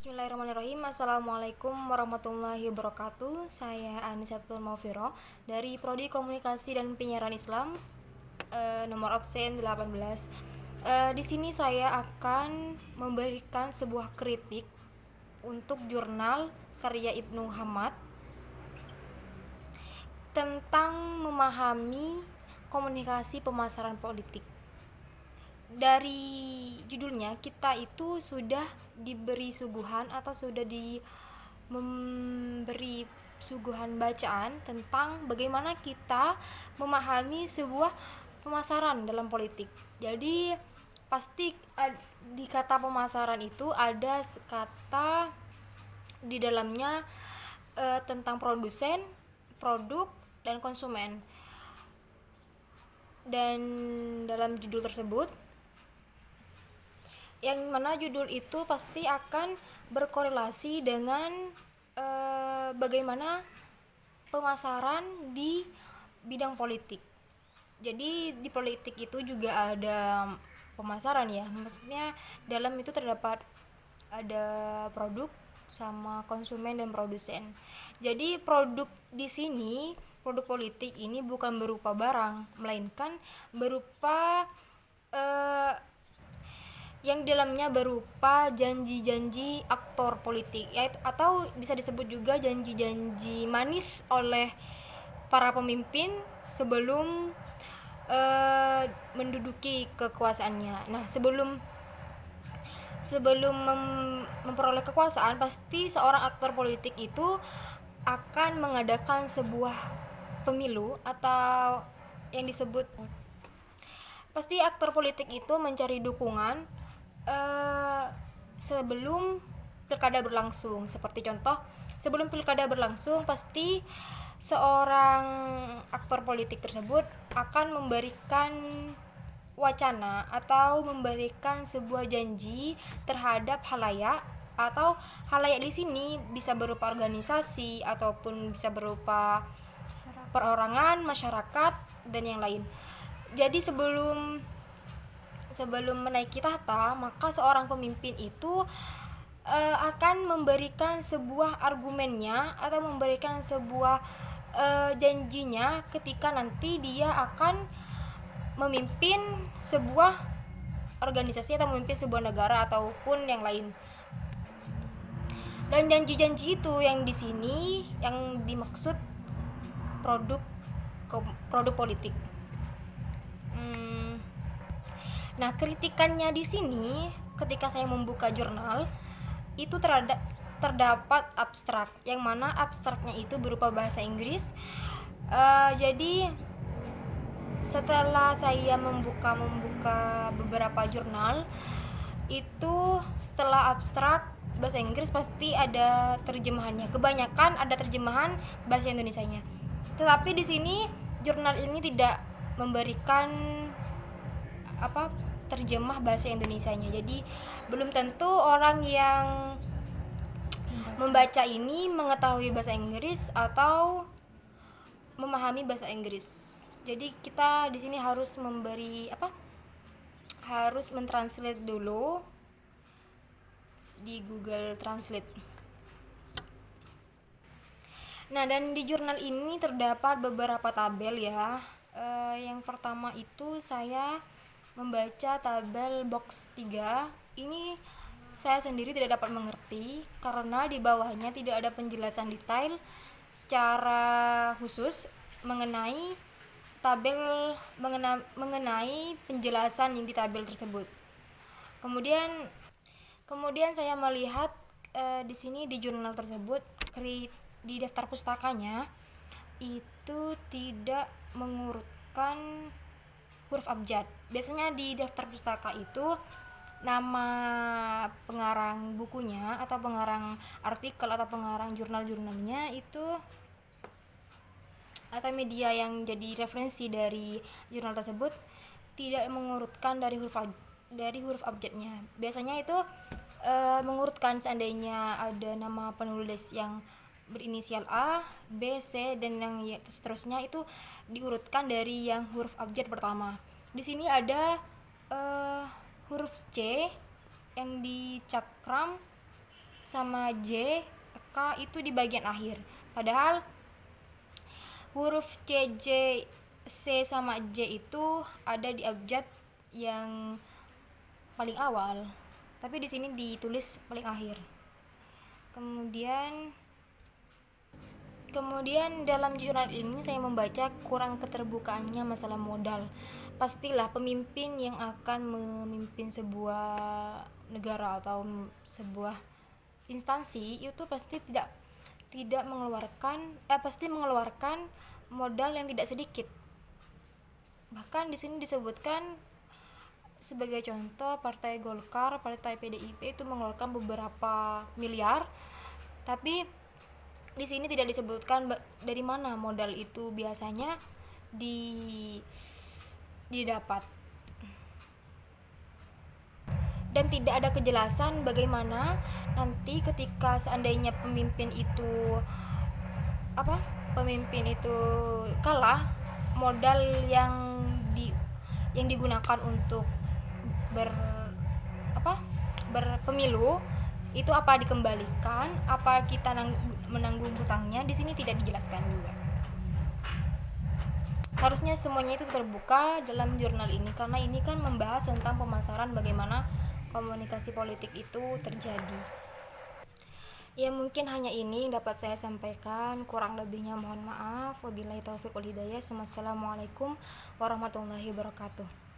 Bismillahirrahmanirrahim. Assalamualaikum warahmatullahi wabarakatuh. Saya Anisatul Maufiro dari Prodi Komunikasi dan Penyiaran Islam, nomor absen 18. Di sini saya akan memberikan sebuah kritik untuk jurnal karya Ibnu Hamad tentang memahami komunikasi pemasaran politik. Dari judulnya kita itu sudah diberi suguhan atau sudah memberi suguhan bacaan tentang bagaimana kita memahami sebuah pemasaran dalam politik. Jadi pasti di kata pemasaran itu ada kata di dalamnya tentang produsen, produk, dan konsumen. Dan dalam judul tersebut, yang mana judul itu pasti akan berkorelasi dengan bagaimana pemasaran di bidang politik. Jadi di politik itu juga ada pemasaran ya, maksudnya dalam itu terdapat ada produk sama konsumen dan produsen. Jadi produk di sini, produk politik ini bukan berupa barang, melainkan berupa yang di dalamnya berupa janji-janji aktor politik, yaitu atau bisa disebut juga janji-janji manis oleh para pemimpin sebelum menduduki kekuasaannya. Nah, sebelum memperoleh kekuasaan, pasti seorang aktor politik itu akan mengadakan sebuah pemilu atau yang disebut, pasti aktor politik itu mencari dukungan sebelum pilkada berlangsung. Seperti contoh, sebelum pilkada berlangsung pasti seorang aktor politik tersebut akan memberikan wacana atau memberikan sebuah janji terhadap halayak, atau halayak di sini bisa berupa organisasi ataupun bisa berupa perorangan, masyarakat, dan yang lain. Jadi sebelum menaiki tahta, maka seorang pemimpin itu akan memberikan sebuah argumennya atau memberikan sebuah janjinya ketika nanti dia akan memimpin sebuah organisasi atau memimpin sebuah negara ataupun yang lain. Dan janji-janji itu yang di sini yang dimaksud produk politik. Nah, kritikannya di sini ketika saya membuka jurnal itu terdapat abstrak, yang mana abstraknya itu berupa bahasa Inggris. Jadi setelah saya membuka beberapa jurnal itu, setelah abstrak bahasa Inggris pasti ada terjemahannya. Kebanyakan ada terjemahan bahasa Indonesianya. Tetapi di sini jurnal ini tidak memberikan terjemah bahasa Indonesianya. Jadi belum tentu orang yang membaca ini mengetahui bahasa Inggris atau memahami bahasa Inggris. Jadi kita di sini harus harus mentranslate dulu di Google Translate. Nah, dan di jurnal ini terdapat beberapa tabel ya. Yang pertama itu saya membaca tabel box 3. Ini saya sendiri tidak dapat mengerti karena di bawahnya tidak ada penjelasan detail secara khusus mengenai tabel, mengenai penjelasan yang di tabel tersebut. Kemudian saya melihat di sini di jurnal tersebut di daftar pustakanya itu tidak mengurutkan huruf abjad. Biasanya di daftar pustaka itu nama pengarang bukunya atau pengarang artikel atau pengarang jurnalnya itu atau media yang jadi referensi dari jurnal tersebut tidak mengurutkan dari huruf abjadnya. Biasanya itu mengurutkan, seandainya ada nama penulis yang berinisial A, B, C, dan yang seterusnya itu diurutkan dari yang huruf abjad pertama. Di sini ada huruf C yang dicakram sama J, K itu di bagian akhir. Padahal huruf C, J, C sama J itu ada di abjad yang paling awal, tapi di sini ditulis paling akhir. Kemudian dalam jurnal ini saya membaca kurang keterbukaannya masalah modal. Pastilah pemimpin yang akan memimpin sebuah negara atau sebuah instansi itu pasti tidak mengeluarkan modal yang tidak sedikit. Bahkan di sini disebutkan sebagai contoh Partai Golkar, Partai PDIP itu mengeluarkan beberapa miliar, tapi di sini tidak disebutkan dari mana modal itu biasanya didapat, dan tidak ada kejelasan bagaimana nanti ketika seandainya pemimpin itu kalah, modal yang digunakan untuk berpemilu itu apa dikembalikan, apa kita menanggung hutangnya. Di sini tidak dijelaskan juga. Harusnya semuanya itu terbuka dalam jurnal ini, karena ini kan membahas tentang pemasaran bagaimana komunikasi politik itu terjadi. Ya, mungkin hanya ini yang dapat saya sampaikan, kurang lebihnya mohon maaf. Wabillahi taufiq wal hidayah. Wassalamualaikum warahmatullahi wabarakatuh.